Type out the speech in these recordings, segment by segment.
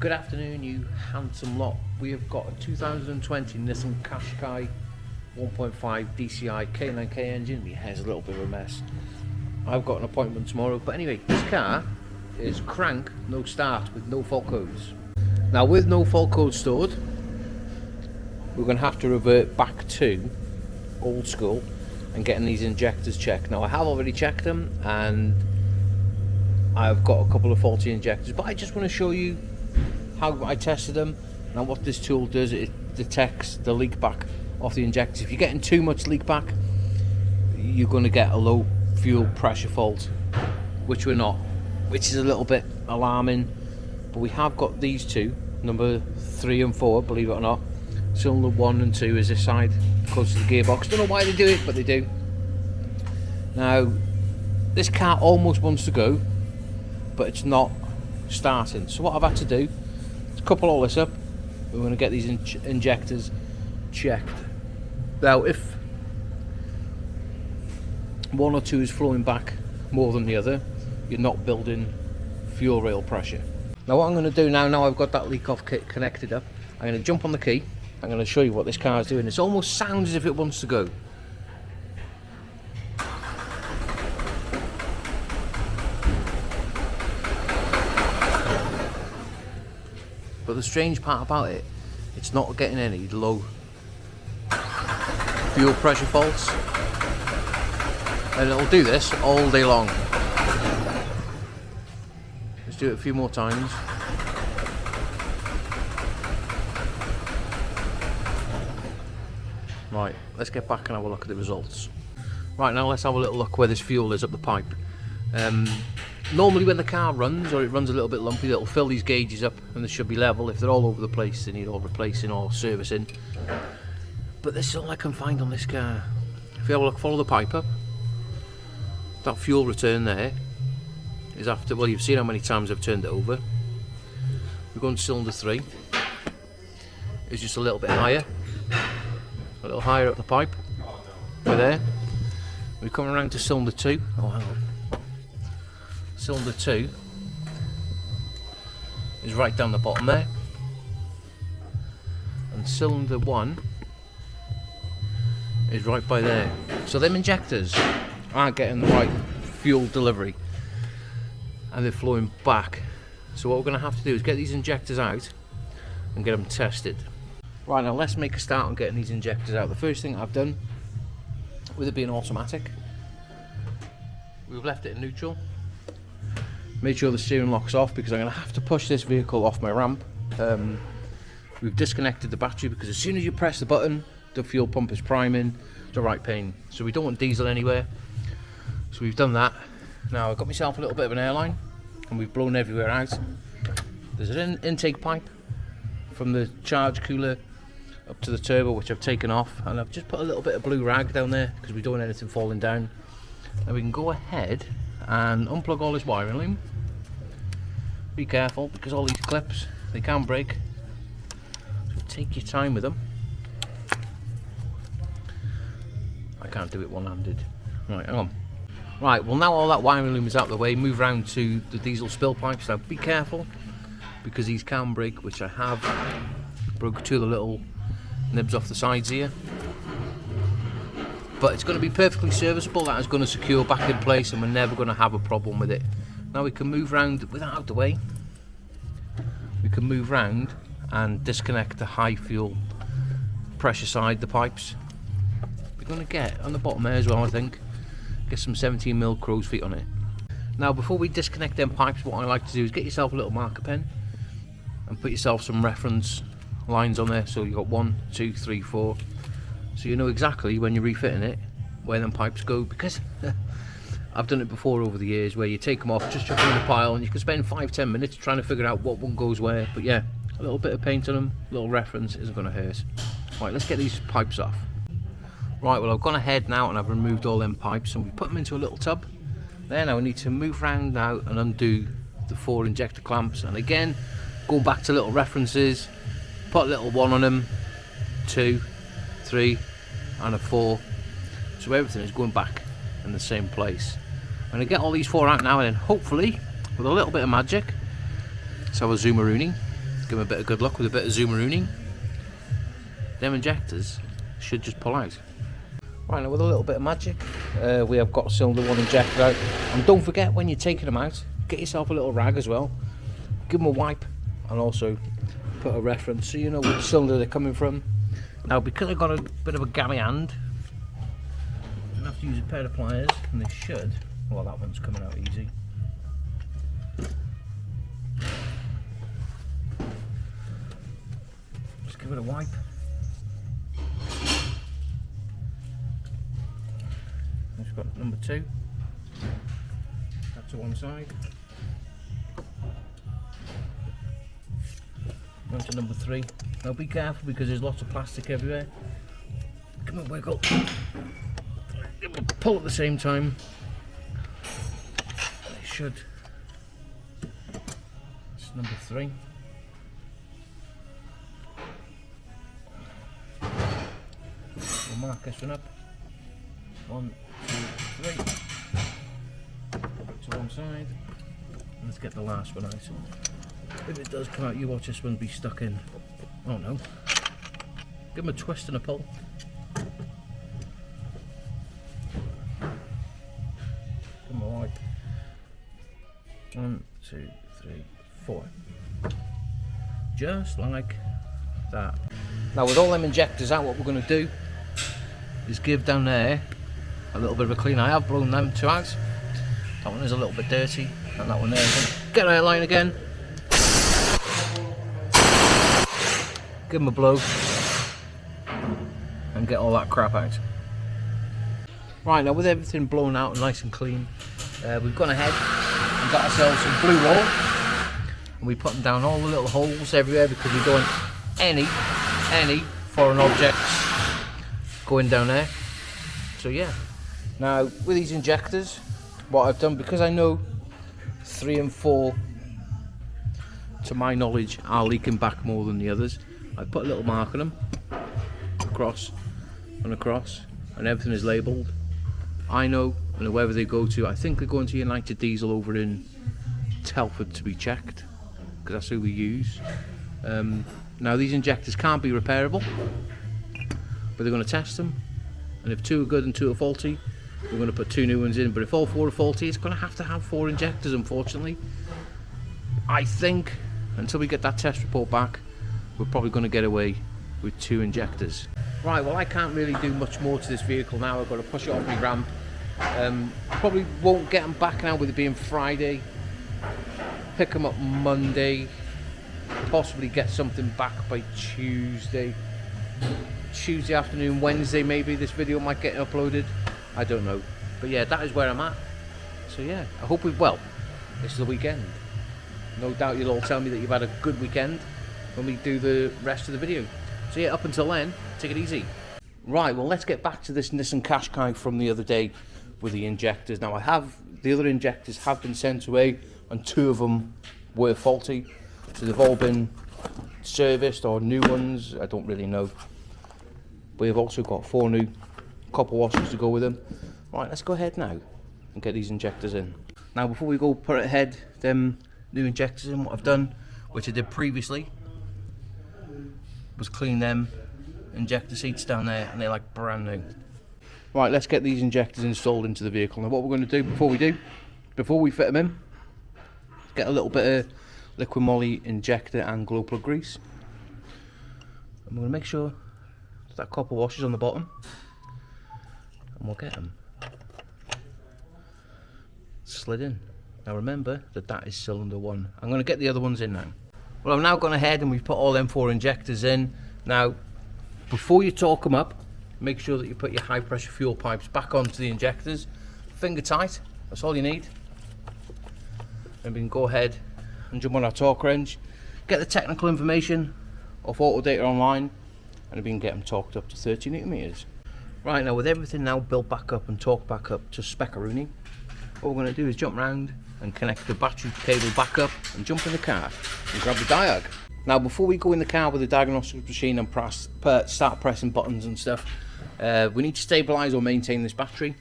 Good afternoon, you handsome lot. We have got a 2020 Nissan Qashqai 1.5 DCI K9K engine. My hair's a little bit of a mess. I've got an appointment tomorrow, but anyway, this car is crank, no start, with no fault codes. Now, with no fault codes stored, we're going to have to revert back to old school and getting these injectors checked. Now, I have already checked them and I've got a couple of faulty injectors, but I just want to show you how I tested them. Now, what this tool does, it detects the leak back off the injectors. If you're getting too much leak back, you're going to get a low fuel pressure fault, which we're not, which is a little bit alarming. But we have got these two, number 3 and 4, believe it or not. Cylinder 1 and 2 is this side, close to the gearbox. Don't know why they do it, but they do. Now, this car almost wants to go, but it's not starting. So what I've had to do is couple all this up. We're going to get these injectors checked. Now, if one or two is flowing back more than the other, you're not building fuel rail pressure. Now, what I'm going to do now I've got that leak off kit connected up, I'm going to jump on the key. I'm going to show you what this car is doing. It almost sounds as if it wants to go. But the strange part about it, it's not getting any low fuel pressure faults. And it'll do this all day long. Let's do it a few more times. Right, let's get back and have a look at the results. Right, now let's have a little look where this fuel is up the pipe. Normally when the car runs, or it runs a little bit lumpy, it'll fill these gauges up and they should be level. If they're all over the place, they need all replacing or servicing. But this is all I can find on this car. If you have a look, follow the pipe up. That fuel return there is after, well, you've seen how many times I've turned it over. We go on cylinder 3. It's just a little bit higher. A little higher up the pipe. We're there. We come around to cylinder 2. Oh, hang on. Cylinder 2 is right down the bottom there, and cylinder 1 is right by there. So them injectors aren't getting the right fuel delivery and they're flowing back. So what we're going to have to do is get these injectors out and get them tested. Right, now let's make a start on getting these injectors out. The first thing I've done, with it being automatic, we've left it in neutral. Made sure the steering lock's off because I'm going to have to push this vehicle off my ramp. We've disconnected the battery because as soon as you press the button, the fuel pump is priming. It's a right pain. So we don't want diesel anywhere. So we've done that. Now I've got myself a little bit of an airline and we've blown everywhere out. There's an intake pipe from the charge cooler up to the turbo, which I've taken off, and I've just put a little bit of blue rag down there because we don't want anything falling down. And we can go ahead and unplug all this wiring loom. Be careful because all these clips, they can break, so take your time with them. I can't do it one-handed. Right, hang on. Right, well, now all that wiring loom is out of the way, move round to the diesel spill pipes. Now be careful because these can break, which I have. Broke 2 of the little nibs off the sides here, but it's going to be perfectly serviceable. That is going to secure back in place and we're never going to have a problem with it. Now we can move round with that out the way. We can move round and disconnect the high fuel pressure side, the pipes. We're going to get on the bottom there as well, I think, get some 17mm crow's feet on it. Now before we disconnect them pipes, what I like to do is get yourself a little marker pen and put yourself some reference lines on there. So you've got 1, 2, 3, 4, so you know exactly when you're refitting it where them pipes go, because I've done it before over the years where you take them off, just chuck them in a pile, and you can spend 5-10 minutes trying to figure out what one goes where. But yeah, a little bit of paint on them, a little reference isn't going to hurt. Right, let's get these pipes off. Right, well, I've gone ahead now and I've removed all them pipes and we put them into a little tub. Then I need to move around now and undo the 4 injector clamps, and again go back to little references, put a little 1 on them, 2, 3 and a 4, so everything is going back in the same place. I'm going to get all these 4 out now, and then hopefully with a little bit of magic, let's have a zoomaroonie, Give them a bit of good luck with a bit of zoomerooning. Them injectors should just pull out. Right, now with a little bit of magic, we have got cylinder 1 injected out. And don't forget, when you're taking them out, get yourself a little rag as well. Give them a wipe, and also put a reference so you know which cylinder they're coming from. Now, because I've got a bit of a gammy hand, I'm going to have to use a pair of pliers, and they should. Well, that one's coming out easy. Just give it a wipe. I've got number 2. That's to one side. On to number 3. Now be careful because there's lots of plastic everywhere. Come on, wiggle. Pull at the same time. They should. That's number 3. We'll mark this one up. 1, 2, 3. To one side. Let's get the last one out. If it does come out, you watch this one be stuck in. Oh no. Give them a twist and a pull. Give them a wipe. 1, 2, 3, 4. Just like that. Now with all them injectors out, what we're going to do is give down there a little bit of a clean. I have blown them 2 out. That one is a little bit dirty, and that one there. Get an airline again. Give them a blow and get all that crap out. Right, now with everything blown out and nice and clean, we've gone ahead and got ourselves some blue roll, and we put them down all the little holes everywhere because we don't want any foreign objects going down there. So yeah, now with these injectors, what I've done, because I know 3 and 4 to my knowledge are leaking back more than the others, I put a little mark on them, across and across, and everything is labelled. I know, and wherever they go to, I think they're going to United Diesel over in Telford to be checked, because that's who we use. Now these injectors can't be repairable, but they're going to test them, and if 2 are good and 2 are faulty, we're going to put 2 new ones in. But if all 4 are faulty, it's going to have 4 injectors, unfortunately. I think, until we get that test report back, we're probably going to get away with 2 injectors. Right, well I can't really do much more to this vehicle now. I've got to push it off my ramp. Probably won't get them back now with it being Friday. Pick them up Monday. Possibly get something back by Tuesday afternoon, Wednesday maybe. This video might get uploaded. I don't know. But yeah, that is where I'm at. So yeah, I hope this is the weekend. No doubt you'll all tell me that you've had a good weekend when we do the rest of the video. So yeah, up until then, take it easy. Right, well let's get back to this Nissan Qashqai from the other day with the injectors. Now the other injectors have been sent away and 2 of them were faulty. So they've all been serviced or new ones, I don't really know. But we've also got 4 new copper washers to go with them. Right, let's go ahead now and get these injectors in. Now before we go put ahead them new injectors in, what I've done, which I did previously, was clean them injector seats down there, and they're like brand new. Right, let's get these injectors installed into the vehicle. Now what we're going to do before we fit them in, get a little bit of liquid moly injector and glow plug grease. I'm going to make sure that copper washer's on the bottom, and we'll get them slid in. Now remember that is cylinder 1. I'm going to get the other ones in now. Well, I've now gone ahead and we've put all them 4 injectors in. Now, before you torque them up, make sure that you put your high pressure fuel pipes back onto the injectors. Finger tight, that's all you need. And we can go ahead and jump on our torque wrench, get the technical information off Autodata Online, and we can get them torqued up to 30 Newton meters. Right, now with everything now built back up and torqued back up to spec-a-rooney, what we're going to do is jump round and connect the battery cable back up and jump in the car and grab the diag. Now before we go in the car with the diagnostic machine and start pressing buttons and stuff, we need to stabilise or maintain this battery.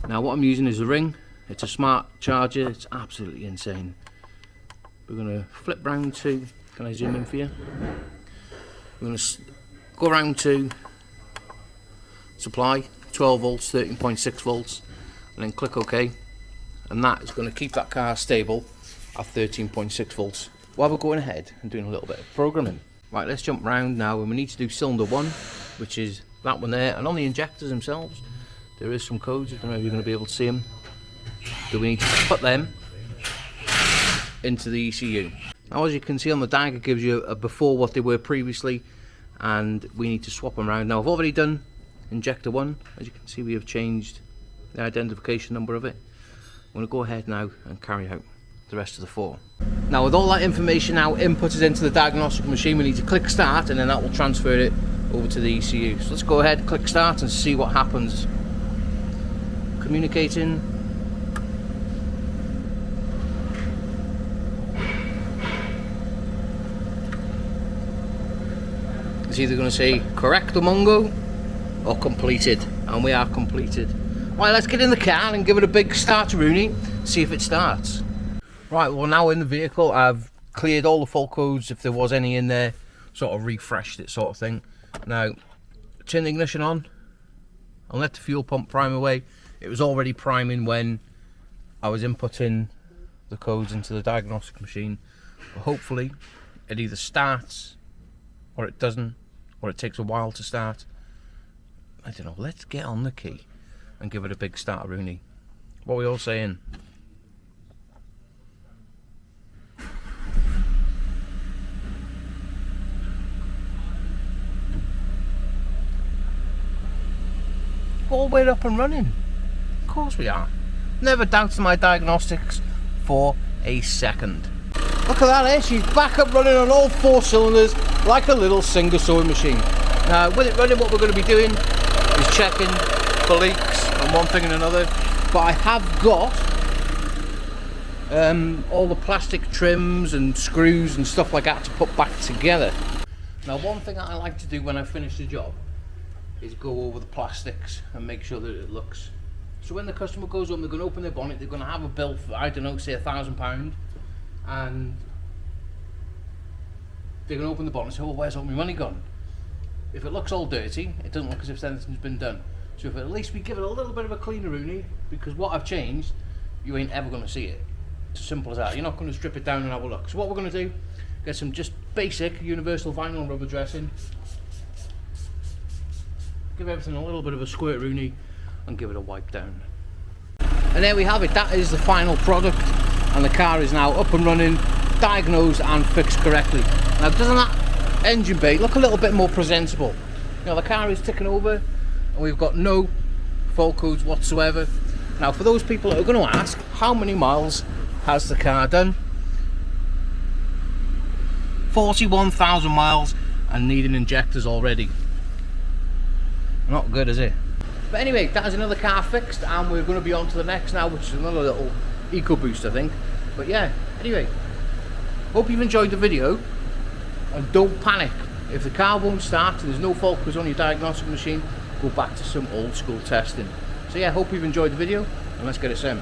Now what I'm using is a ring. It's a smart charger. It's absolutely insane. We're going to flip round to Can I zoom in for you? We're going to go around to supply, 12 volts, 13.6 volts, and then click OK. And that is going to keep that car stable at 13.6 volts. While we're going ahead and doing a little bit of programming. Right, let's jump round now, and we need to do cylinder 1, which is that one there. And on the injectors themselves, there is some codes. I don't know if you're going to be able to see them. Do we need to put them into the ECU? Now, as you can see on the diag, it gives you a before what they were previously, and we need to swap them around. Now, I've already done injector 1. As you can see, we have changed the identification number of it. I'm going to go ahead now and carry out the rest of the 4. Now, with all that information now inputted into the diagnostic machine, we need to click start, and then that will transfer it over to the ECU. So let's go ahead, click start, and see what happens. Communicating. It's either going to say correcto mongo or completed, and we are completed. Right, let's get in the car and give it a big start, Rooney, see if it starts. Right, well, now in the vehicle, I've cleared all the fault codes if there was any in there, sort of refreshed it, sort of thing. Now, turn the ignition on and let the fuel pump prime away. It was already priming when I was inputting the codes into the diagnostic machine, but hopefully it either starts or it doesn't, or it takes a while to start. I don't know, let's get on the key and give it a big start, Rooney. What are we all saying? All the way up and running. Of course we are. Never doubted my diagnostics for a second. Look at that, eh? She's back up running on all 4 cylinders like a little Singer sewing machine. Now, with it running, what we're going to be doing is checking for leaks and one thing and another. But I have got all the plastic trims and screws and stuff like that to put back together. Now, one thing that I like to do when I finish the job is go over the plastics and make sure that it looks. So when the customer goes home, they're going to open their bonnet, they're going to have a bill for, I don't know, say £1,000, and they're going to open the bonnet and say, oh, where's all my money gone? If it looks all dirty, it doesn't look as if anything's been done. So if at least we give it a little bit of a cleaner, Rooney, because what I've changed, you ain't ever going to see it. It's as simple as that. You're not going to strip it down and have a look. So what we're going to do, get some just basic universal vinyl rubber dressing, give everything a little bit of a squirt, Rooney, and give it a wipe down. And there we have it. That is the final product, and the car is now up and running, diagnosed and fixed correctly. Now, doesn't that engine bay look a little bit more presentable? You know, the car is ticking over, and we've got no fault codes whatsoever. Now, for those people that are going to ask, how many miles has the car done? 41,000 miles and needing injectors already. Not good, is it? But anyway, that is another car fixed, and we're going to be on to the next now, which is another little EcoBoost, I think. But yeah, anyway, hope you've enjoyed the video, and don't panic. If the car won't start and there's no fault codes on your diagnostic machine, go back to some old school testing. So yeah, hope you've enjoyed the video, and let's get it sent.